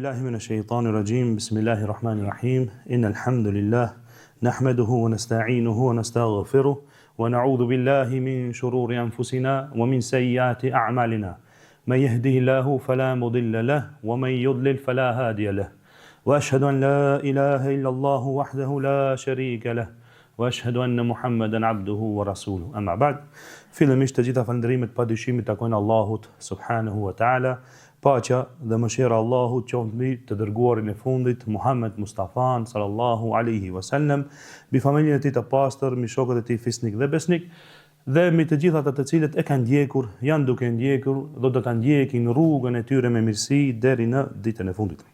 بالله من الشيطان الرجيم بسم الله الرحمن الرحيم إن الحمد لله نحمده ونستعينه ونستغفره ونعوذ بالله من شرور أنفسنا ومن سيئات أعمالنا من يهده الله فلا مضل له ومن يضلل فلا هادي له وأشهد أن لا إله إلا الله وحده لا شريك له وأشهد أن محمدا عبده ورسوله أما بعد fillimisht të gjitha falënderimet pa dyshimit takojnë Allahut subhanahu wa taala. Paqja dhe mëshira e Allahut qoftë mbi të dërguarin e fundit Muhammed Mustafa sallallahu alaihi wasallam, mbi familjen e tij të pastër, mbi shokët e tij fisnik dhe besnik, dhe mbi të gjithat ata të cilët e kanë ndjekur, janë duke ndjekur, do ta ndjekin rrugën e tyre me mirësi deri në ditën e fundit.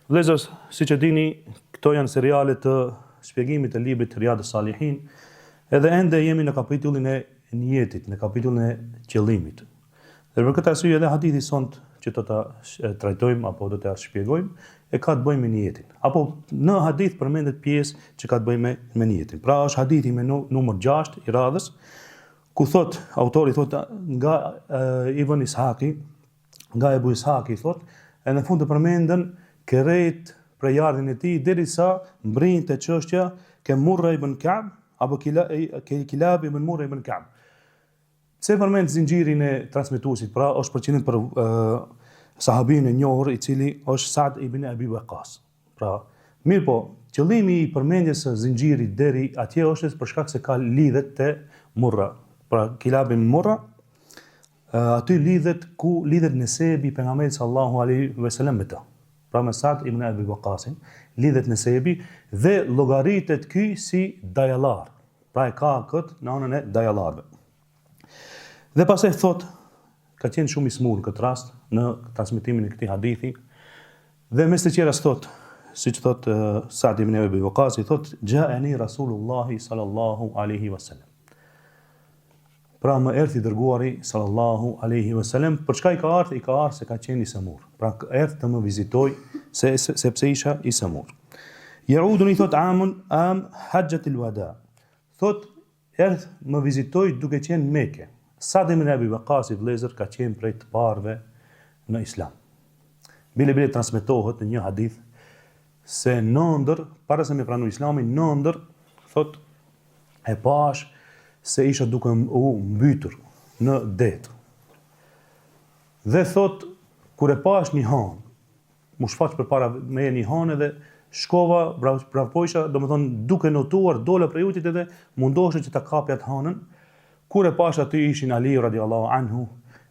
Vëllezër, siç e dini, këto janë seriale të shpjegimit të librit Riyadus Salihin, edhe ende jemi në kapitullin e niyetit, në kapitullin e qëllimit. Dhe për këtë arsye edhe hadithi sot që do ta trajtojmë apo do ta shpjegojmë e ka të bëjë me niyetin. Apo në hadith përmendet pjesë që ka të bëjë me niyetin. Pra është hadithi me numër 6 i radhës, ku thot autori thot nga Ibn Ishaqi, nga Ebu Ishaqi thot, e në fund të përmendën kërrejt prejardhin e tij derisa mbrinte çështja ke Murra ibn Ka'b apo Kilab ibn Murra ibn Ka'b. Se përmend zinxhirin e transmetuesit, pra është përqendrim për sahabin e njohur i cili është Sa'd ibn Abi Waqqas. Pra, mirë po, qëllimi i përmendjes së zinxhirit deri atje është për shkak se ka lidhet te Murra. Pra, Kilab ibn Murra, aty lidhet nesebi pejgamberit sallallahu alaihi wasallam me ta. Pra me Sa'd ibn Abi Waqqasin, lidhet nesebi dhe llogaritet ky si dajallar. Pra e ka këtë në anën e dajallarëve. Dhe pastaj thot, ka qenë shumë i smur këtë rast në transmetimin e këtij hadithi, dhe mes të tjeras thot, siç thot Sa'd ibn Abi Waqqas, thot ja'ani Rasulullah sallallahu alaihi wasallam. Pra më erdhi dërguari sallallahu alaihi wasallam, për çka i ka ardhur? I ka ardhur se ka qenë i smur. Pra erdhi të më vizitoj sepse isha i smur. Yauduni thot am hajjat al-wada. Thot erdhi më vizitoj duke qenë në Mekë. Sa'd ibn Abi Waqqas vëllezër ka qenë prej të parëve në Islam. Bile transmetohet në një hadith se nëndër, para se me pranu Islamin, nëndër, thot, e pash se isha duke u mbytur në det. Dhe thot, kur e pash një hanë, mu shfaq për para me një hanë edhe shkova, bravpojsha, do më thonë, duke notuar, dole prej utit edhe mundoshë që ta kapja të hanën. Kur e pash aty ishin Ali radiallahu anhu,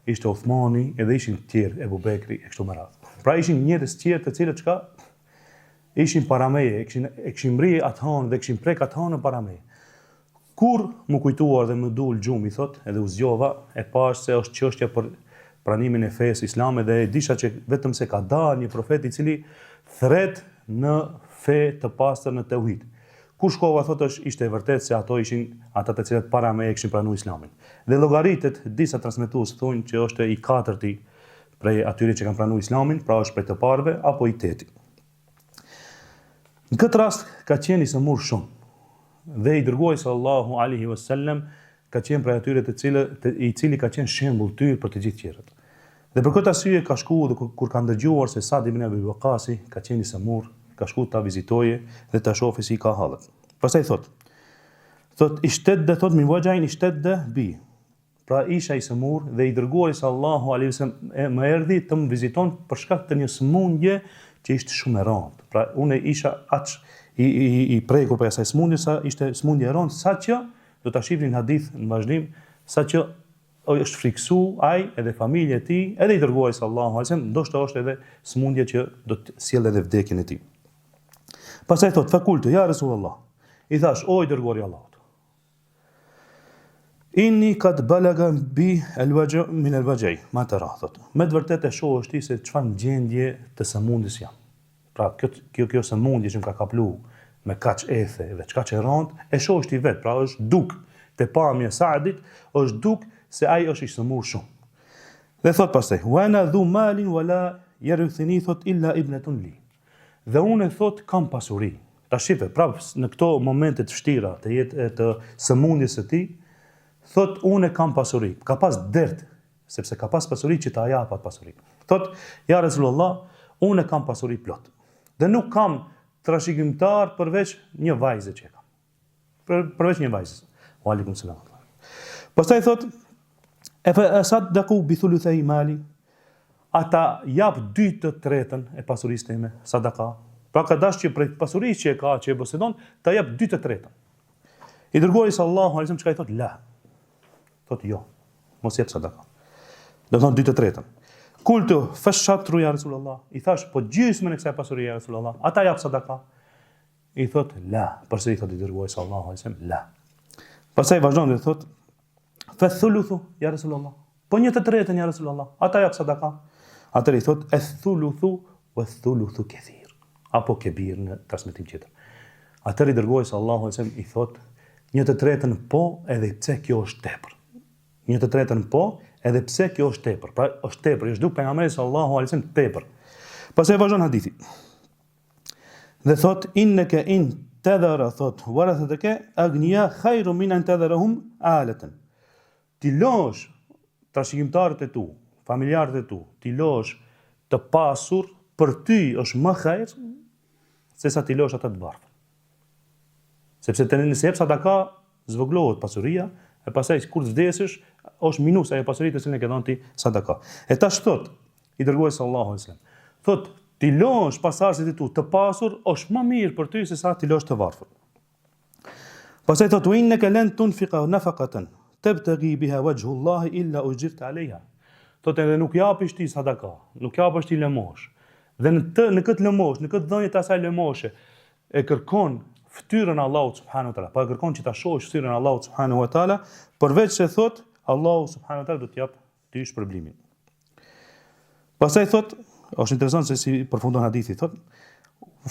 ishte Uthmani, edhe ishin tjerë Ebu Bekri e kështu me radhë. Pra ishin njerëz tjerë të cilët çka ishin para meje, e kishin mbrije atë hanë dhe kishin prek atë hanën para meje. Kur më kujtuar dhe më dul gjumi, thot, edhe u zgjova, e pash se është çështja për pranimin e fesë islame dhe e disha që vetëm se ka dalë një profet i cili thret në fe të pastër në tauhid. Kur shkova, thot, ishte e vërtet se ato ishin ata të cilët para me e kishin pranuar Islamin. Dhe llogaritet disa transmetues thonë që është i katërti prej atyre që kanë pranuar Islamin, pra është prej të parëve apo i teti. Në këtë rast ka qenë i smur shumë dhe i dërguari sallallahu alaihi wasallam ka qenë prej atyre i cili ka qenë shembull tyr për të gjithë tjerët. Dhe për këtë arsye ka shkuar dhe kur ka ndëgjuar se Sa'd ibn Abi Waqqas ka qenë i smur, ka shku ta vizitoje dhe ta shohë si ka hallet. Pastaj thot ishtedde, thot min wajhain ishtedde bi. Pra isha i smur dhe i dërguari sallallahu alaihi wasallam më erdhi të më viziton për shkak të një sëmundje që ishte shumë e rëndë. Pra unë isha aq i prekur për asaj sëmundje, sa ishte sëmundje e rëndë, saqë do ta shihni në hadith në vazhdim, saqë është friksu ai edhe familja e tij, edhe i dërguari sallallahu alaihi wasallam, ndoshta është edhe sëmundje që do të sjellë edhe vdekjen e tij. Pastaj thot, fakultu, ja Rasulullah, i thash, o i dërguari Allahut, inni kad balaga bi al-wajh min al-wajh, ma tara, thot. Me të vërtetë e shoh ti se çfarë gjendje të sëmundjes jam. Pra kjo sëmundje që më ka kaplu me kaç ethe dhe çka që rënd, e shoh ti vet, pra është duk te pamja Sa'dit, është duk se ai është i smur shumë. Dhe thot pastaj, wa ana dhu malin wala yarithni, thot, illa ibnatun li. Dhe unë thot kam pasuri. Ta shife, prapë në këto momente të vështira të sëmundjes së tij, thot unë kam pasuri. Ka pas dert, sepse ka pas pasuri që ta jap atë pasuri. Thot ja Rasulullah, unë kam pasuri plot. Dhe nuk kam trashëgimtar përveç një vajze që kam. Përveç një vajzës. Wa alaikum salam. Pastaj thot, e saddaqu bi thuluthi mali. Ata jap 2/3 e pasurisë time, sadaka. Pra ka dash që prej pasurisë që e ka, që e posedon, ta jap 2/3. I dërguari sallallahu alaihi wasallam çka i thot? La. Thot jo. Mos jep sadaka. Do thon 2/3. Kultu fashatru ya Rasulullah. I thash po gjysmën e kësaj pasurie ya Rasulullah. Ata jap sadaka. I thot la. Përse i thot i dërguari sallallahu alaihi wasallam? La. Pastaj vazhdon dhe thot fa thuluthu ya Rasulullah. Po 1/3 ya Rasulullah. Ata jap sadaka. Atëri i thot e-thuluthu wa thuluthu kathir. Apo kebir në transmetim tjetër. Atëri i dërguari sallallahu alaihi wasallam i thot 1/3 po edhe pse kjo është tepër. 1/3 po edhe pse kjo është tepër. Pra është tepër, është duk pejgamberi sallallahu alaihi wasallam tepër. Pastaj vazhdon hadithi. Dhe thot innaka in tadhara thot warathataka agniya khairun min an tadharahum alatan. Ti losh trashëgimtarët e tu, familjarët e tu, ti losh të pasur për ty është më khajr se sa ti losh ata të varfër. Sepse nëse jep sadaka, zvoglohet pasuria, e pastaj kur të vdesësh, është minus ajo pasuri të cilën e ke dhënë ti sadaka. E tash thot, i dërguari sallallahu alaihi wasallam, thot ti losh pasardhësit e tu të pasur është më mirë për ty se sa ti losh të varfër. Pastaj thot innaka lan tunfiqa nafaqatan tabtaghi biha wajhu Allah illa ujirta alayha. Thot edhe nuk japish ti sadaka, nuk japish ti lëmosh. Dhe në këtë lëmosh, në këtë dhënje të asaj lëmoshe, e kërkon fytyrën e Allahut subhanahu wa taala. Po e kërkon që ta shohësh fytyrën e Allahut subhanahu wa taala, përveç se thot Allahu subhanahu wa taala do të jap ty shpërblimin. Pastaj thot, është interesant se si përfundon hadithi, thot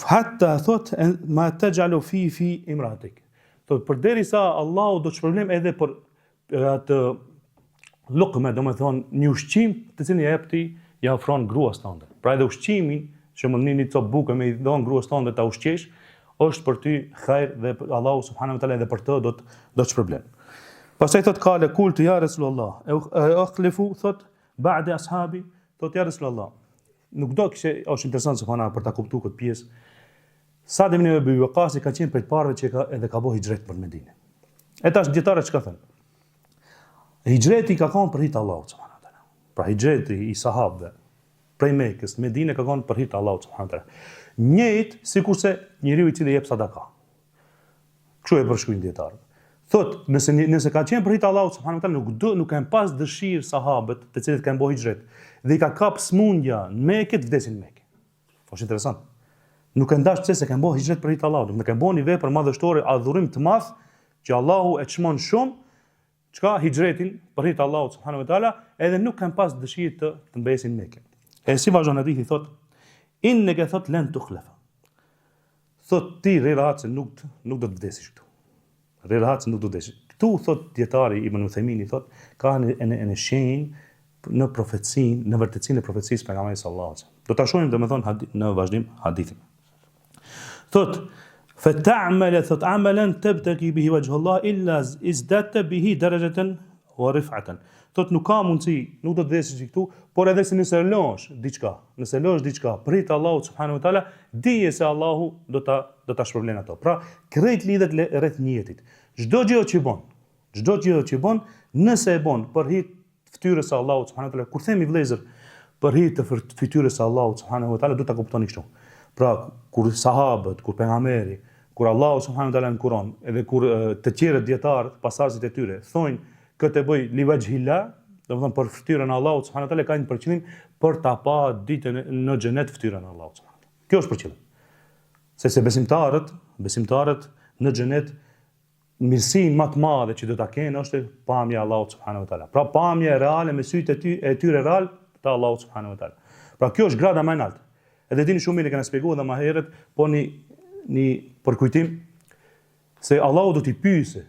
hatta thot ma taj'alu fi imratik. Thot përderisa Allahu do të shpërblim edhe për atë lukme, do me thonë një ushqim të cilin ja jep ti, ja ofron gruas tënde. Pra edhe ushqimin, që më një copë buke me i dhon gruas tënde ta ushqesh, është për ty khajr dhe Allahu subhanahu wa taala edhe për të do të shpërblen. Pastaj thot kale kultu ya Rasulullah, e akhlifu thot ba'da ashabi, thot ya Rasulullah. Nuk do kishte, është interesant subhana për ta kuptuar këtë pjesë. Sa'd ibn Abi Waqqas ka qenë prej të parëve që ka bëu hijret për Medinë. E tash dietarët çka thënë? Hijreti ka qenë për hir të Allahut subhanahu wa taala. Pra hijreti i sahabëve prej Mekës në Medinë ka qenë për hir të Allahut subhanahu wa taala. Njëjtë sikurse njeriu i cili jep sadaka. Kështu e përshkruajnë dietarët. Thot, nëse ka qenë për hir të Allahut subhanahu wa taala, nuk kanë pas dëshirë sahabët, të cilët kanë bëu hijret, dhe i ka kap smundja në Mekë, vdesin në Mekë. Është interesant. Nuk kanë dashur se kanë bëu hijret për hir të Allahut, nuk kanë bëu një vepër madhështore, adhurim të madh që Allahu e çmon shumë, çka hijretin për hir të Allahut subhanahu wa taala, edhe nuk kanë pas dëshirë të mbesin në Mekë. E si vazhdon hadithi thot, innaka thot lan tukhlafa. Thot ti rrehat se nuk do të vdesish këtu. Rrehat se nuk do të vdesish. Këtu thot dietari Ibn Uthaymin thot ka në shenjë në profecinë, në vërtetësinë e profecisë pejgamberit sallallahu alaihi wasallam. Do ta shohim domethënë në vazhdim hadithin. Thot fat'amal thot amalan tabtaki bihi wajh Allah illa izdata bihi darajatan wa rif'atan. Thot nuk ka mundësi, nuk do të vdesësh këtu, por edhe se nëse losh diçka për hir të Allahut subhanahu wa taala, dije se Allahu do ta shpërblen ato. Pra, krejt lidhet rreth niyetit. Çdo gjë që bën, nëse e bën për hir të fytyrës së Allahut subhanahu wa taala, kur themi vëllezër për hir të fytyrës së Allahut subhanahu wa taala, do ta kuptoni kështu. Pra, kur sahabët, kur pejgamberi, kur Allahu subhanahu wa taala në Kur'an, edhe kur të tjerë dietarë, pasardhësit e tyre, thonë këtë e bëj li wajhillah, domethënë për fytyrën e Allahut subhanahu wa taala, kanë për qëllim për ta pa ditën në xhenet fytyrën e Allahut subhanahu wa taala. Kjo është për qëllim. Sepse besimtarët në xhenet mirësinë më të madhe që do ta kenë është pamja e Allahut subhanahu wa taala. Pra pamja reale me sytë e tyre real të Allahut subhanahu wa taala. Pra kjo është grada më e lartë. Edhe dini shumë mirë kanë shpjeguar edhe më herët, po një përkujtim se Allahu do t'i pyesë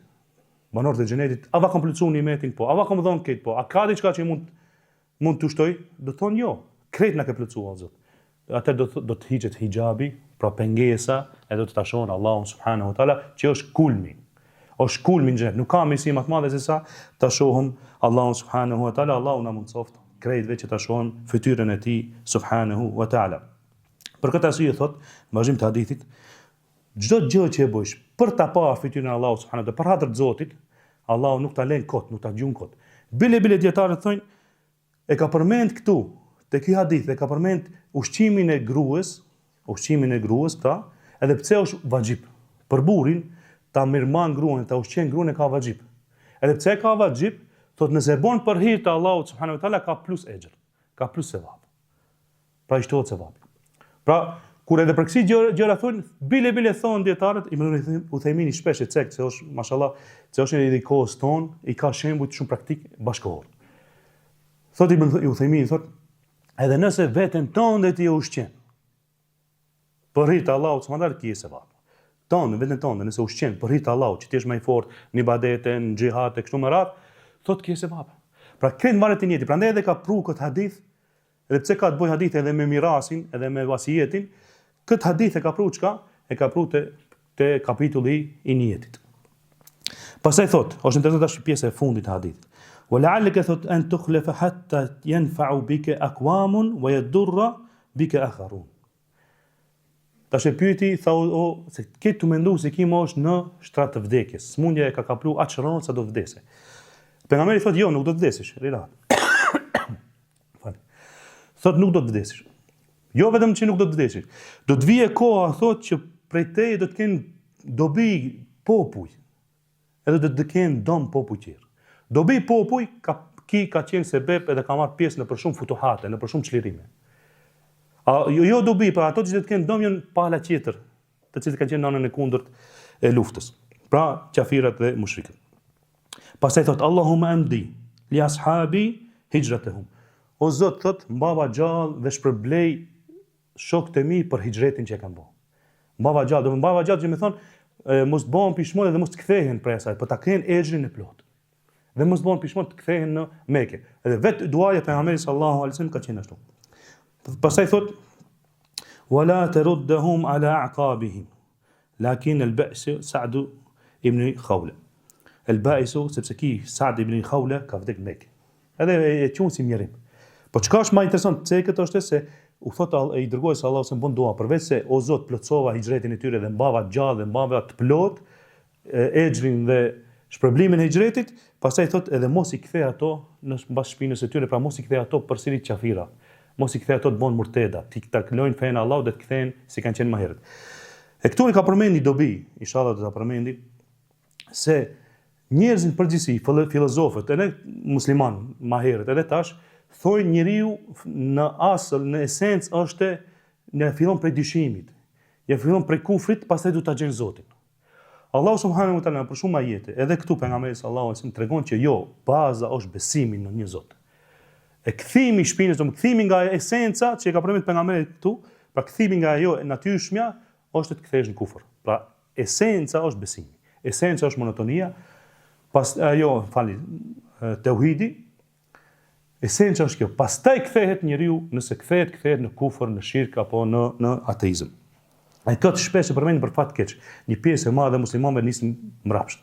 banorët e xhenetit, a va kompletuar nimetin po, a va kam dhënë këtë po, a ka diçka që mund të shtoj? Do thonë jo, krejt na ka plotsuar Zot. Atë do të hiqet hijabi, pra pengesa, e do të ta shohën Allahun subhanahu wa taala, që është kulmi. Është kulmi në xhenet. Nuk ka mësi më të madhe se sa ta shohim Allahun subhanahu wa taala. Allahu na mundsoft krejtve që ta shohim fytyrën e tij subhanahu wa taala. Për këtë arsye thot, në vazhdim të hadithit, çdo gjë që e bësh për ta parë fytyrën e Allahut subhanahu wa taala, për hatër të Zotit, Allahu nuk ta lën kot, nuk ta gjun kot. Bile dietarët thonë, e ka përmend këtu, te ky hadith e ka përmend ushqimin e gruas, pra, edhe pse është vajxhib. Për burrin ta mirëman gruan, ta ushqen gruan e ka vajxhib. Edhe pse ka vajxhib, thotë nëse e bën për hir të Allahut subhanahu wa taala ka plus ejër, ka plus sevap. Pra i shtohet sevap. Pra, kur edhe për kësi gjëra thonë, bile thonë dietarët, Ibn Uthejmini shpesh e cekt, se është, mashallah, se është edhe i kohës tonë, i ka shembuj shumë praktik bashkëkohor. Thotë Ibn Uthejmini, thotë, edhe nëse veten tënde ti e ushqen, për hir të Allahut subhanahu wa taala ki sevap. Veten tënde, nëse ushqen për hir të Allahut, që ti je më i fortë në ibadete, në xhihad e kështu me radhë, thotë ki sevap. Pra këtë marrë të njëjti, prandaj edhe ka pru këtë hadith. Edhe pse ka të bëjë hadith edhe me mirasin, edhe me vasijetin, këtë hadith e ka pru çka? E ka pru te kapitulli i niyetit. Pastaj thot, është interesante tash pjesa e fundit të hadithit. Wa la'allaka thot an tukhlafa hatta yanfa'u bika aqwamun wa yadurra bika akharun. Tash e pyeti, thau, se ke të mendu se kim është në shtrat të vdekjes. Smundja e ka kaplu aq rënë sa do vdese. Pejgamberi thot, jo, nuk do të vdesësh, relax. Thot nuk do të vdesësh. Jo vetëm që nuk do të vdesësh. Do të vijë koha, thot, që prej teje do të kenë dobi popuj. Edhe do të kenë dom popuj tjerë. Dobi popuj ka qenë sebeb edhe ka marrë pjesë në për shumë futuhate, në për shumë çlirime. Jo dobi, pra ato që do të kenë dom janë pala tjetër, të cilët kanë qenë në anën e kundërt e luftës. Pra qafirat dhe mushrikët. Pastaj thot Allahumma amdi li ashabi hijratahum. O Zot, thot, mbava gjallë dhe shpërblej shokët e mi për hijretin që e kanë bërë. Mbava gjallë, që me thonë, mos të bëhen pishmon dhe mos të kthehen prej asaj, por ta kthehen ejrin e plot. Dhe mos të bëhen pishmon të kthehen në Mekë. Edhe vetë duaja e pejgamberit sallallahu alaihi wasallam ka qenë ashtu. Pastaj thot, wala taruddahum ala aqabihim. Lakin al-ba's Sa'd ibn Khawla. El-Ba'is, sepse ki Sa'd ibn Khawla ka vdekur në Mekë. Edhe e quhen si mjerim. Po çka është më interesant pse këtë është se u thotë i dërgoi se Allahu se bën dua përveç se o Zot plotësova hijretin e tyre dhe mbava gjallë dhe mbava të plot ejrin dhe shpërblimin e hijretit, pastaj thotë edhe mos i kthej ato në mbas shpinës së tyre, pra mos i kthej ato përsëri qafira. Mos i kthej ato të bën murteda, ti ta lojnë fen Allahu dhe të kthehen si kanë qenë më herët. E këtu i ka përmendi dobi, inshallah do ta përmendi se njerëzit përgjithësi, filozofët, edhe musliman më herët, edhe tash thojnë njeriu në asël, në esencë është në fillon prej dyshimit. Ja fillon prej kufrit, pastaj do ta gjen Zotin. Allahu subhanahu wa taala për shumë ajete, edhe këtu pejgamberi sallallahu alaihi wasallam tregon që jo, baza është besimi në një Zot. E kthimi i shpinës, kthimi nga esenca që e ka përmendur pejgamberi këtu, pra kthimi nga ajo natyrshmja është të kthesh në kufër. Pra esenca është besimi. Esenca është monotonia, tauhidi. Esenca është kjo. Pastaj kthehet njeriu, nëse kthehet në kufër, në shirk apo në ateizëm. Ai këtë shpesh e përmend për fat keq. Një pjesë e madhe e muslimanëve nisin mbrapsht.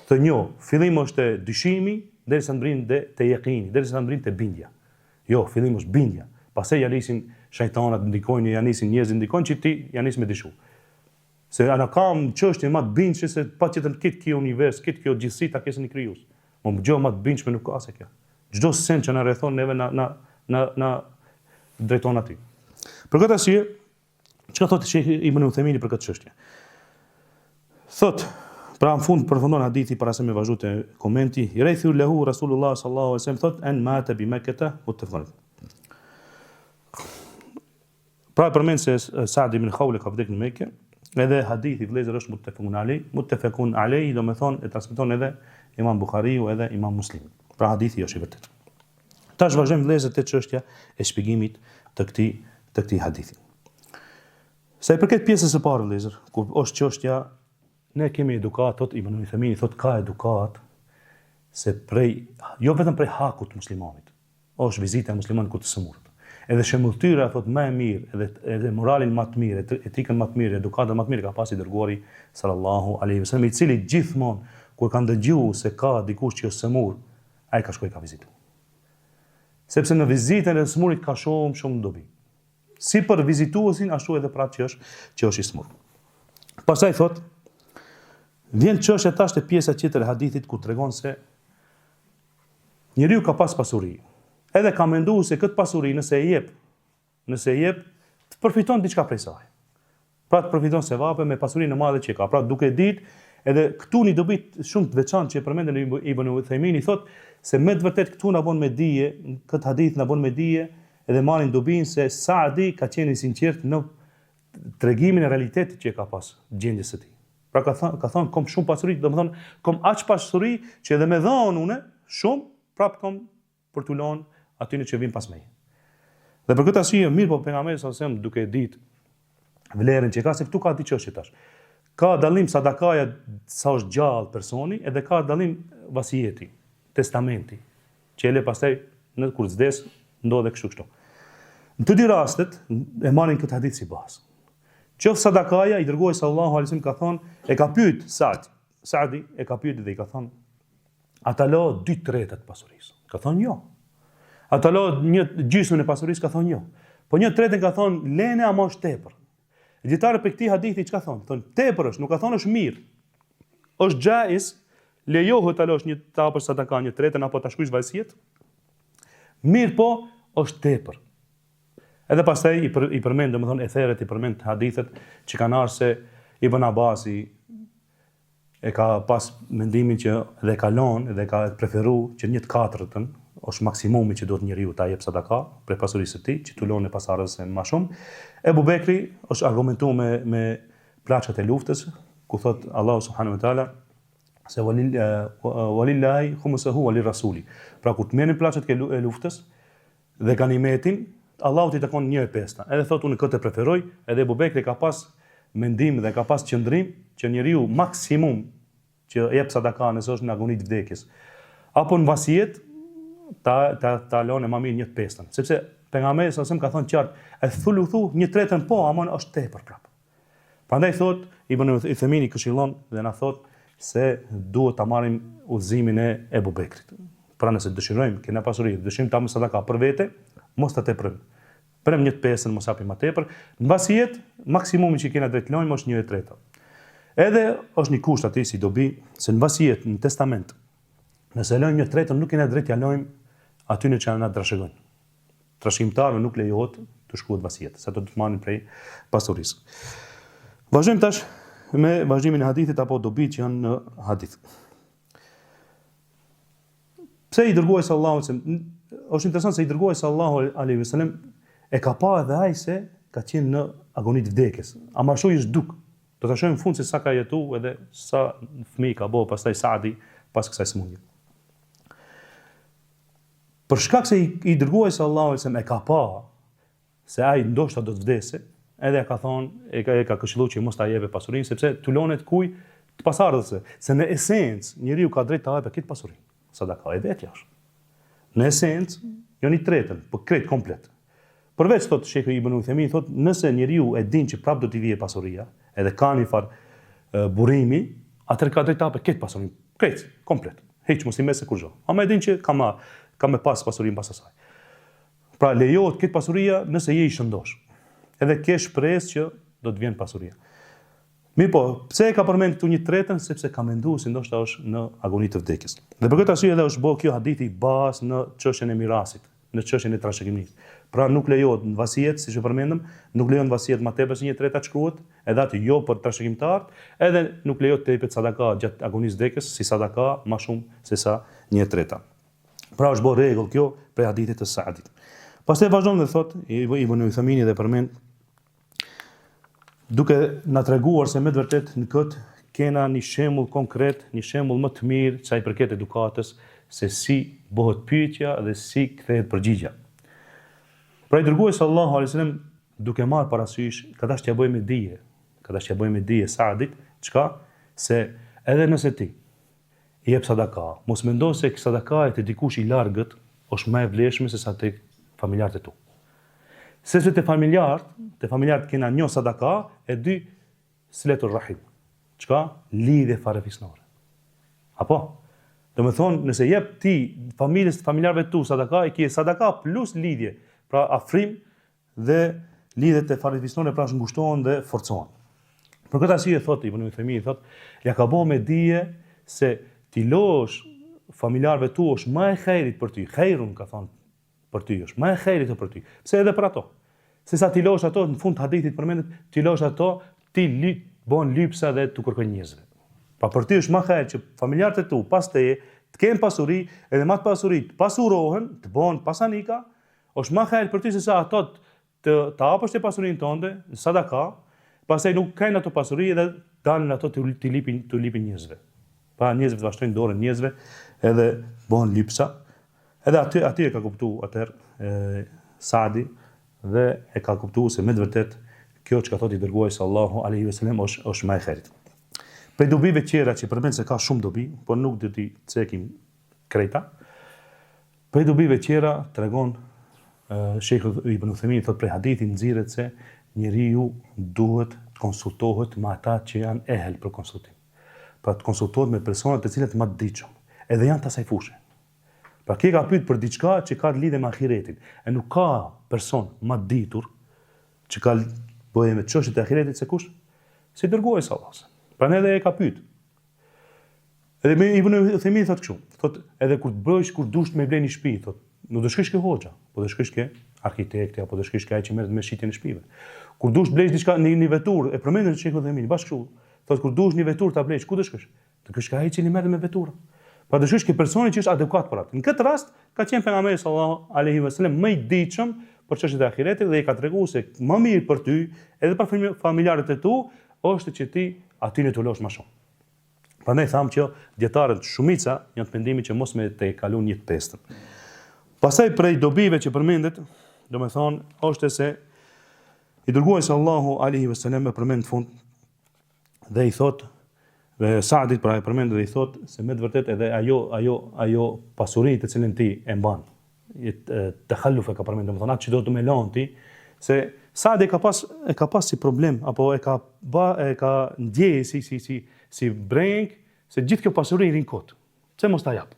Thonë jo, fillimi është dyshimi derisa ndrin te yaqini, derisa ndrin te bindja. Jo, fillimi është bindja. Pastaj ja nisin shejtanat ndikojnë, ja nisin njerëzit ndikojnë që ti ja nis me dishu. Se ana kam çështje më të bindshme se patjetër këtë univers, kjo gjithësi ta kesën i krijues. Mo gjë më të bindshme nuk ka se kjo. Çdo sen që na rrethon neve na drejton aty. Për këtë arsye, çka thotë Sheikh Ibn Uthejmini për këtë çështje? Thot, pra në fund përfundon hadithi para se me vazhdu te komenti, rejthu lehu Rasulullah sallallahu alaihi wasallam thot an mata bi Makkah muttafaqun. Pra përmend se Sa'd ibn Khawla ka vdekur në Mekë, edhe hadithi vëllezër është muttafaqun alaihi, do të thonë e transmeton edhe Imam Buhariu edhe Imam Muslimi. Pra hadithi është i vërtetë. Tash vazhdojmë vëllezër te çështja e shpjegimit të këtij hadithi. Sa i përket pjesës së parë vëllezër, kur është çështja ne kemi edukat, thot Ibn Uthejmini, thot ka edukat se jo vetëm prej hakut muslimanit, është vizita e muslimanit ku të sëmurët. Edhe shembulltyra thot më e mirë, edhe moralin më të mirë, etikën më të mirë, edukatën më të mirë ka pasi dërguari sallallahu alaihi wasallam, i cili gjithmonë kur ka dëgjuar se ka dikush që është sëmur, ai ka shkoj ka vizitu. Sepse në vizitën e sëmurit ka shumë dobi. Si për vizituesin, ashtu edhe për atë që është i smur. Pastaj thot, vjen çështja tash te pjesa tjetër e hadithit ku tregon se njeriu ka pas pasuri. Edhe ka menduar se këtë pasuri nëse e jep, të përfiton diçka prej saj. Pra të përfiton sevape me pasurinë e madhe që ka. Pra duke ditë, edhe këtu një dobi shumë të veçantë që e përmendën Ibn Uthaymin thot se me të vërtet këtu na bën me dije, këtë hadith na bën me dije, edhe marrin dobinë se Saadi ka qenë i sinqert në tregimin e realitetit që ka pas gjendjes së tij. Pra ka thënë kom shumë pasuri, domethënë kom aq pasuri që edhe me dhon unë shumë, prap kom për t'u lënë atyre që vijnë pas meje. Dhe për këtë arsye mirë po pejgamberi sallallahu alajhi wasallam duke ditë vlerën që ka se këtu ka di çështje tash. Ka dallim sadakaja sa është gjallë personi, edhe ka dallim vasieti, testamenti, që ele pastaj në kur vdes ndodhe kështu. Në të dy rastet e marrin këtë hadith si bazë. Qoftë sadakaja, i dërguari sallallahu alajhi wasallam ka thonë, e ka pyet Saadi e ka pyet dhe i ka thonë, ata lo 2/3 të pasurisë. Ka thonë jo. Ata lo 1/2 e pasurisë, ka thonë jo. Po 1/3 ka thonë lene ama është tepër. Dietarë për këtij hadithi çka thonë? Thonë tepër është, nuk ka thonë është mirë. Është xhaiz, lejohet ta losh një tapër sadaka 1/3 apo ta shkruajsh vasiet. Mirë po, është tepër. Edhe pastaj i përmend, domethënë etheret i përmend hadithet që kanë ardhur se Ibn Abasi e ka pas mendimin që dhe ka lënë dhe ka preferuar që 1/4 është maksimumi që duhet njeriu ta jep sadaka për pasurisë së tij, që tu lënë pasardhës më shumë. Ebu Bekri është argumentuar me plaçat e luftës, ku thot Allahu subhanahu wa taala se walillahi khumsuhu walirrasuli. Pra kur të merrin plaçat e luftës dhe ganimetin, Allahu t'i takon 1/5. Edhe thot unë këtë preferoj, edhe Ebu Bekri ka pas mendim dhe ka pas qëndrim që njeriu maksimum që jep sadaka nëse është në agoni të vdekjes apo në vasijet ta lënë më mirë 1/5, sepse pejgamberi sa ka thënë qartë, e thuluthu 1/3 po, ama është tepër prap. Prandaj thot Ibn Uthaymin këshillon dhe na thot se duhet ta marrim udhëzimin e Ebu Bekrit. Pra nëse dëshirojmë kena pasuri, dëshirojmë ta marrim sadaka për vete, mos ta tepërojmë. Prem 1/5 mos hapim më tepër. Në vasijet maksimumi që kena drejt lënë është 1/3. Edhe është një kusht aty si dobi se në vasijet, në testament, nëse lënë 1/3 nuk kena drejt ja lëjmë aty në që na trashëgojnë. Trashëgimtarëve nuk lejohet të shkruhet vasijet, sa do të marrin prej pasurisë. Vazhdojmë tash me vazhdimin e hadithit apo dobit që janë në hadith. Pse i dërguari sallallahu alaihi wasallam, është interesant se i dërguari sallallahu alaihi wasallam e ka pa edhe ai se ka qenë në agoni të vdekjes. Ama ashtu i zhduk. Do ta shohim në fund se sa ka jetuar edhe sa fëmijë ka bëu pastaj Saadi pas kësaj sëmundje. Për shkak se i dërguari sallallahu alaihi wasallam e ka pa se ai ndoshta do të vdesë, edhe ka thonë, e ka këshilluar që mos ta jepë pasurinë sepse tulonet kuj të pasardhëse, se në esencë njeriu ka drejt ta jepë këtë pasurinë. Sadaka e vetja është. Në esencë, jo 1/3, po krejt komplet. Përveç thot Sheikh Ibn Uthaymin thot, nëse njeriu e din që prap do t'i vijë pasuria, edhe ka një far burimi, atëherë ka drejt ta jepë këtë pasurinë, krejt komplet. Hiç mos i mëse kurrë. Ama e din që ka me pas pasurinë pas asaj. Pra lejohet këtë pasuria nëse je i shëndosh. Edhe ke shpresë që do të vjen pasuria. Mirë po, pse e ka përmend këtu 1/3? Sepse ka menduar se ndoshta është në agoni të vdekjes. Dhe për këtë arsye edhe është bërë kjo hadithi bazë në çështjen e mirasit, në çështjen e trashëgimit. Pra nuk lejohet në vasijet, siç e përmendëm, nuk lejohet në vasijet më tepër se 1/3 të shkruhet, edhe aty jo për trashëgimtarët, edhe nuk lejohet të jepet sadaka gjatë agonisë vdekjes, si sadaka më shumë se sa 1/3. Pra është bërë rregull kjo për hadithit të Saadit. Pastaj vazhdon dhe thot Ibn Uthaymin dhe përmend duke na treguar se me të vërtet në këtë kena një shembull konkret, një shembull më të mirë sa i përket edukatës, se si bëhet pyetja dhe si kthehet përgjigja. Pra i dërguari sallallahu alaihi wasallam duke marrë parasysh, ka dash t'ja bëj me dije Saadit, çka? Se edhe nëse ti i jep sadaka, mos mendo se sadaka e të dikush i largët është më e vlefshme se sa tek familjarët e tu. Sepse te familjarët kena një sadaka, e dy siletur rahim. Çka? Lidhje farefisnore. Apo? Do të thonë, nëse jep ti familjarëve tu sadaka, i ke sadaka plus lidhje, pra afrim dhe lidhet e farifisnore pra ngushtohen dhe forcohen. Për këtë arsye thotë Ibn Uthaymin ja ka bëu me dije se ti losh familjarëve tu është më e khejrit për ty. Khejrun ka thonë për ty është më e khejrit për ty. Pse edhe për ato? Se sa ti losh ato në fund të hadithit përmendet, ti losh ato, ti bën lypsa dhe tu kërkon njerëzve. Pa për ty është më khejr që familjarët e tu pas teje të kenë pasuri, edhe më të pasuri të pasurohen, të bëhen pasanika, është më khejr për ty se sa ato të hapësh të pasurinë tënde, sadaka, pastaj nuk kanë ato pasuri edhe dalin ato të lipin njerëzve. Pa njerëzve të vazhdojnë dorën njerëzve edhe bëhen lypsa. Edhe aty e ka kuptuar atëherë Saadi dhe e ka kuptuar se me të vërtet kjo që ka thotë i dërguari sallallahu alaihi wasallam është më e khejrit. Për dobive tjera që përmend se ka shumë dobi, por nuk do t'i cekim krejta. Për dobive tjera tregon Sheikh Ibn Uthaymin thotë për hadithin nxirret se njeriu duhet të konsultohet me ata që janë ehel për konsultim. Pra të konsultohet me personat të cilët më të ditshëm, edhe janë të asaj fushë. Pra kjo ka pyet për diçka që ka lidhje me ahiretin, e nuk ka person më të ditur që ka bëje me çështjet e ahiretit se kush? Si dërguari sallallahu alaihi wasallam. Prandaj edhe e ka pyet. Edhe me Ibn Uthaymin thotë kështu, thotë edhe kur të bësh kur dush me bleni shtëpi, thotë, nuk do shkosh ke hoxha, po do shkosh ke arkitekti apo do shkosh ke ai që merret me shitjen e shtëpive. Kur dush blesh diçka në një veturë, e përmendën Sheikh Uthaymin, bashkë kështu, thotë kur dush një veturë ta blesh, ku do shkosh? Do shkosh ke ai që merret me veturë. Pa do shkosh ke personi që është adekuat për atë. Në këtë rast ka qenë pejgamberi sallallahu alaihi wasallam më i ditshëm për çështjet e ahiretit dhe i ka treguar se më mirë për ty edhe për familjarët e tu është që ti aty në të losh më shumë. Prandaj tham që dietarët shumica janë të mendimit që mos me të kalon një të pestën. Pastaj prej dobive që përmendet, domethënë është se i dërguari sallallahu alaihi wasallam e përmend në fund dhe i thotë Saadit pra e përmend dhe i thotë se me të vërtet edhe ajo pasuri të cilën ti e mban, të khalluf e ka përmend, domethënë atë që do të më lën ti, se Saadi ka pas si problem apo e ka ndjej si breng se gjithë kjo pasuri i rin kot. Pse mos ta jap?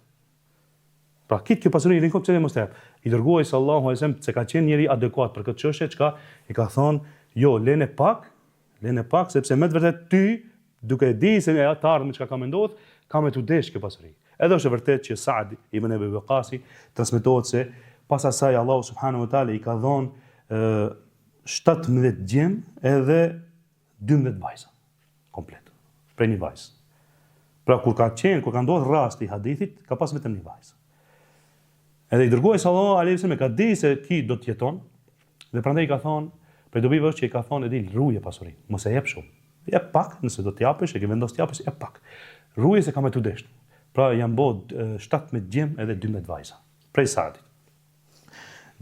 Pra kjo pasuri i rin kot pse mos ta jap? I dërguari sallallahu alaihi wasallam se ka qenë njëri adekuat për këtë çështje, çka i ka thonë, jo, lene pak sepse me të vërtet ty duke di se të ardhmë çka ka menduar, ka me të desh kjo pasuri. Edhe është e vërtet që Saad ibn Abi Waqqasi transmetohet se pas asaj Allahu subhanahu wa taala i ka dhënë 17 gjem edhe 12 vajza komplet. Për një vajzë. Pra kur ka ndodhur rasti i hadithit, ka pas vetëm një vajzë. Edhe i dërguari sallallahu alaihi wasallam ka di se ki do të jeton dhe prandaj i ka thonë, për dobive është që i ka thonë edil ruje pasurinë, mos e jep shumë. Jep pak, nëse do të japësh, e ke vendosur të japësh, jep pak. Ruje se ka me të desht. Pra janë bërë 17 gjem edhe 12 vajza. Prej Saadit.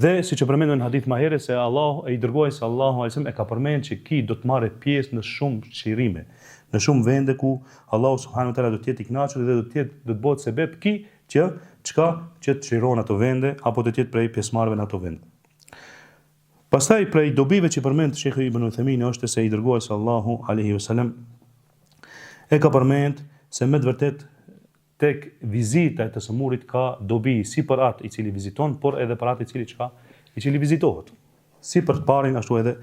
Dhe si që përmendën në hadith ma here se i dërguari sallallahu alaihi wasallam e ka përmendë që ki do të marrë pjesë në shumë çirime, në shumë vende ku Allahu subhanahu wa taala do të jetë i kënaqur dhe do të bëhet sebeb ki që të çiron ato vende apo do të jetë prej pjesëmarrëve në ato vende. Pastaj prej dobive që përmend Sheikh Ibn Uthaymin është se i dërguari sallallahu alaihi wasallam e ka përmend se me të vërtet tek vizita e të sëmurit ka dobi si për atë i cili viziton, por edhe për atë i cili vizitohet. Si për të parin ashtu edhe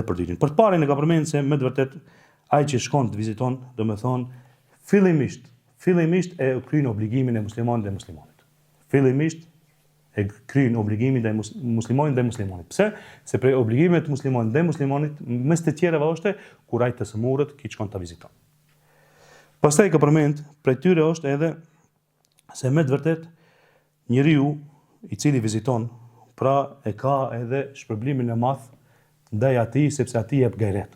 për dytin. Për të parin e ka përmend se me të vërtet ai që shkon të viziton, domethënë fillimisht e kryen obligimin e muslimanit dhe muslimanit. Fillimisht e kryen obligimin ndaj muslimanit dhe muslimanit. Pse? Se prej obligimeve të muslimanit dhe muslimanit mes të tjerave është kur ai të sëmurët që shkon ta viziton. Pastaj ka përmend prej tyre është edhe se me të vërtet njeriu i cili viziton, pra e ka edhe shpërblimin e madh ndaj atij sepse atij jep gajret.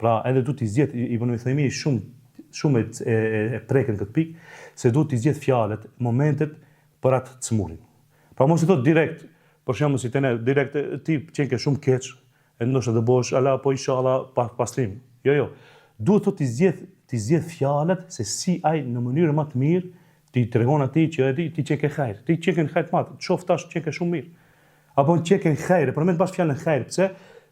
Pra edhe duhet t'i zgjedh Ibn Uthaymin shumë e prekën këtë pikë se duhet t'i zgjedh fjalët, momentet për atë sëmurin. Pra mos i thot direkt, për shembull si tene direkt ti qenë shumë keq, e ndoshta do bosh ala po inshallah pastrim. Jo. Duhet thot t'i zgjedh fjalët se si ai në mënyrë më të mirë ti tregon atij që ti çeke hajr. Ti çeke hajr të madh, çoft tash çeke shumë mirë. Apo çeke hajr, përmend bash fjalën hajr, pse?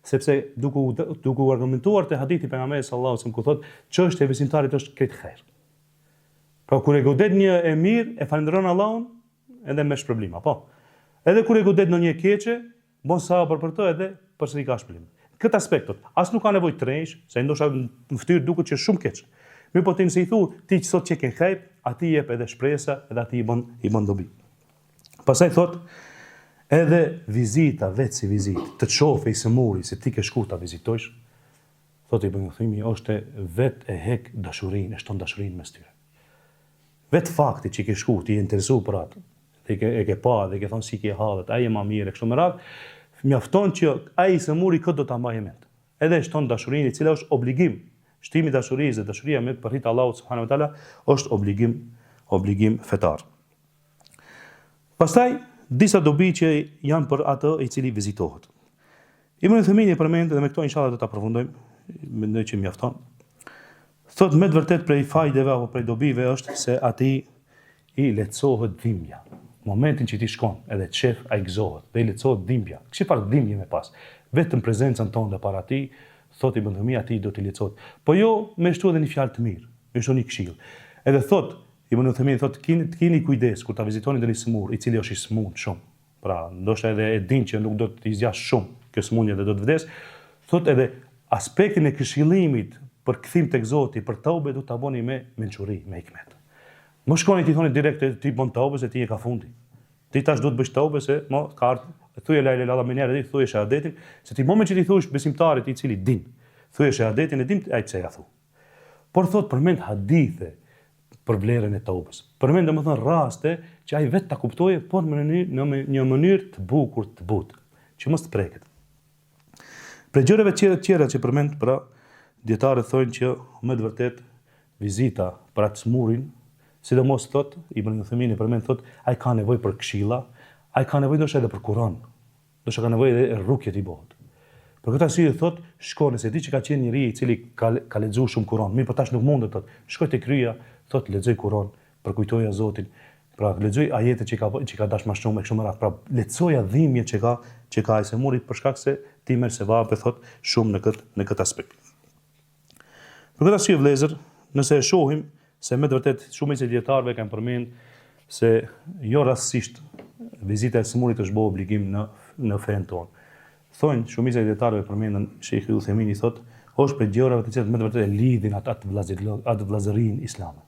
Sepse duke argumentuar te hadithi pejgamberit sallallahu alajhi wasallam ku thotë çështja e besimtarit është këtë hajr. Pra kur e godet një e mirë, e falenderon Allahun edhe me shpërblim, apo. Edhe kur e godet në një keqe, bon sabër për to edhe përsëri ka shpërblim. këtë aspektot. As nuk ka nevojë të rresh, se ndoshta në fytyrë duket që shumë keq. Mirë po ti nëse i thu ti që sot që ke hajp, aty jep edhe shpresa, edhe aty i bën dobi. Pastaj thot edhe vizita vetë si vizitë, të shohë i sëmuri se ti ke shku ta vizitojsh, thot Ibn Uthaymi është vetë e hek dashurinë, e shton dashurinë mes tyre. Vetë fakti që ke shku, ti je interesuar për atë, e ke pa dhe ke thonë si ke hallet, ai e më mirë kështu me radhë, mjafton që ai i sëmuri këtë do ta mbajë mend. Edhe shton dashurinë, e cila është obligim. Shtimi i dashurisë dhe dashuria me për hir të Allahut subhanahu wa taala është obligim fetar. Pastaj disa dobi që janë për atë i cili vizitohet. Ibn Uthaymi përmend dhe me këto inshallah do ta përfundojmë, mendoj që mjafton. Thot me të vërtet prej fajdeve apo prej dobive është se ati i lehtësohet dhimbja. Momentin që ti shkon edhe të shef ai gëzohet dhe i lehtësohet dhimbja. Kështu çfarë dhimbje me pas. Vetëm prezencën tonë dhe para ti, thot Ibn Uthaymi ati do t'i lehtësohet. Po jo me shtu edhe një fjalë të mirë, me shtu një këshill. Edhe thot Ibn Uthaymi thot keni kujdes kur ta vizitoni ndonjë smur i cili është i smut shumë. Pra, ndoshta edhe e din që nuk do të zgjash shumë kjo smundje dhe do të vdes. Thot edhe aspektin e këshillimit për kthim tek Zoti, për tobe do ta bëni me mençuri, me hikmet. Mos shkoni ti thoni direkt ti bën tobe se ti e ka fundi. Ti tash do të bësh tobe se mo ka thuaj la ilaha illallah me njëherë, thuaj shahadetin, se ti moment që ti thuash besimtarit i cili din, thuaj shahadetin e din ai çka ja thu. Por thot përmend hadithe për vlerën e tobës. Përmend domethënë raste që ai vetë ta kuptojë, por në një mënyrë të bukur, të butë, që mos të preket. Për gjërave të tjera që përmend pra dietarët thonë që me të vërtet vizita për atë smurin, sidomos thot Ibn Uthaymi përmend thot ai ka nevojë për këshilla, ai ka nevojë ndoshta edhe për Kur'an. Ndoshta ka nevojë edhe rrugë të bëhet. Për këtë arsye thot, shkoni se ti që ka qenë njëri i cili ka lexuar shumë Kur'an, mirë po tash nuk mundet thot. Shkoj te kryja, thot lexoj Kur'an, përkujtoja Zotin, pra lexoj ajete që ka dash më shumë me kështu më radh. Pra lehtësoja dhimbjet që ka ai semuri për shkak se ti merr sevape thot shumë në këtë aspekt. Për këtë arsye vëllezër, nëse e shohim se me të vërtet shumë e dietarëve kanë përmend se jo rastësisht vizita e smurit është bërë obligim në fen tonë. Thonë shumica e dietarëve përmendën Sheikh Uthaymin thot, është për gjërave të cilat me të vërtet e lidhin atë vllazërinë islame.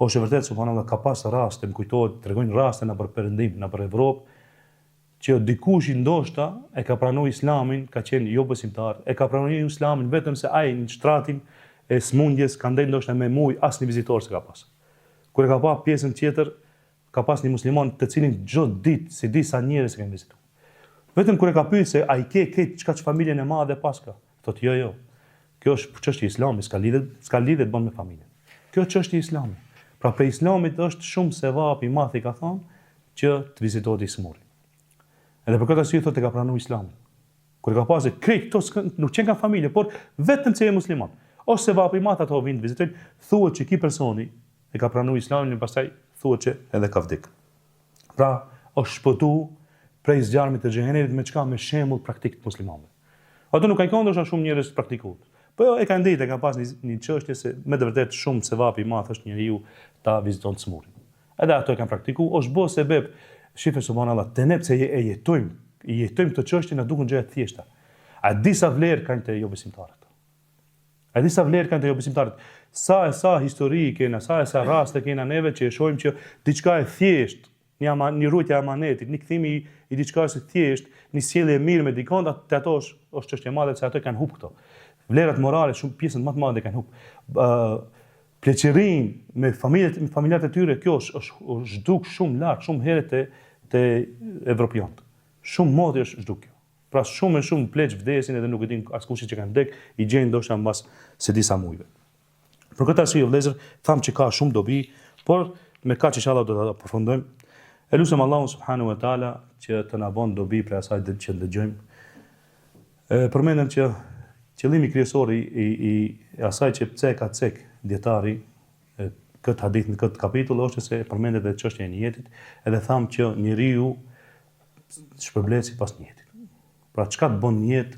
Është vërtet subhanallahu ka pas raste, më kujtohet, tregojnë raste në për Perëndim, në për Evropë, që dikush i ndoshta e ka pranuar islamin, ka qenë jo besimtar, e ka pranuar islamin vetëm se ai në shtratin e smundjes ka ndaj ndoshta me muj asnjë vizitor s'ka pas. Kur e ka pa pjesën tjetër, ka pas një musliman të cilin çdo ditë si disa njerëz kanë vizituar. Vetëm kur e ka pyetur se ai ke çka familjen e madhe paska, thotë jo. Kjo është çështje islami, s'ka lidhje të bën me familjen. Kjo është çështje islami. Pra për islamit është shumë sevap i madh i ka thonë që të vizitohet smuri. Edhe për këtë arsye thotë e ka pranuar islamin. Kur e ka pasur krejt këto nuk qenë kanë familje, por vetëm se je musliman. Ose sevap i madh ato vinë vizitojnë, thuhet që ky personi e ka pranuar islamin dhe pastaj thuhet që edhe ka vdekur. Pra, është shpëtuar prej zjarmit të xhenemit me çka me shembull praktik të muslimanëve. Ato nuk kanë ndoshta shumë njerëz praktikues. Po jo, e kanë ditë, e kanë pas një çështje se me të vërtetë shumë sevap i madh është njeriu ta viziton smurin. Edhe ato e kanë praktikuar, është bë sebeb shife subhanallahu, te ne pse e jetojmë këtë çështje na duken gjëra të thjeshta. A disa vlerë kanë te jo besimtarët. A disa vlerë kanë te jo besimtarët. Sa histori kena, sa raste kena neve që e shohim që diçka e thjesht, një rrugë e amanetit, një kthim i diçka së thjesht, një sjellje e mirë me dikon, ato është çështje e madhe se ato kanë humb këto. Vlerat morale shumë pjesën më të madhe kanë humb. Pleqërinë me familjarët e tyre, kjo është zhduk shumë lart, shumë herët te evropianët. Shumë modi është zhduk kjo. Pra shumë pleq vdesin edhe nuk e din askush që kanë vdek, i gjejnë ndoshta mbas se disa muajve. Për këtë arsye vëllezër, tham që ka shumë dobi, por me kaq inshallah do ta përfundojmë. E lutem Allahun subhanahu wa taala që të na bën dobi për asaj që dëgjojmë. Përmendem që qëllimi kryesor i asaj që pse ka cek dietari këtë hadith në këtë kapitull është se përmendet edhe çështja e niyetit, edhe tham që njeriu shpërblet sipas niyetit. Pra çka të bën niyet,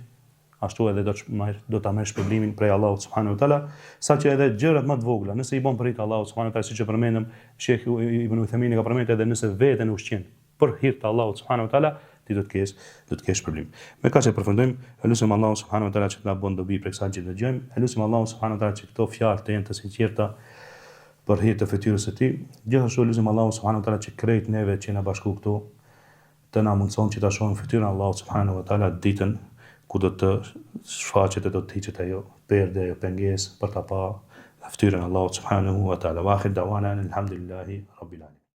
ashtu edhe do ta merr shpërblimin prej Allahut subhanahu wa taala, saqë edhe gjërat më të vogla, nëse i bën për hir të Allahut subhanahu wa taala, siç e përmendëm, Sheikh Ibn Uthaymin ka përmendur edhe nëse veten ushqen për hir të Allahut subhanahu wa taala, ti do të kesh problem. Me kaq e përfundojmë, lutem Allahu subhanahu wa taala që të na bën dobi për kësaj që dëgjojmë. Lutem Allahu subhanahu wa taala që këto fjalë të jenë të sinqerta për hir të fytyrës së tij. Gjithashtu lutem Allahu subhanahu wa taala që krejt neve që na bashku këtu të na mundson që ta shohim fytyrën e Allahut subhanahu wa taala ditën ku do të shfaqet e do të hiqet ajo perde, ajo pengesë për ta pa fytyrën e Allahut subhanahu wa taala. Wa akhir dawana alhamdulillahi rabbil alamin.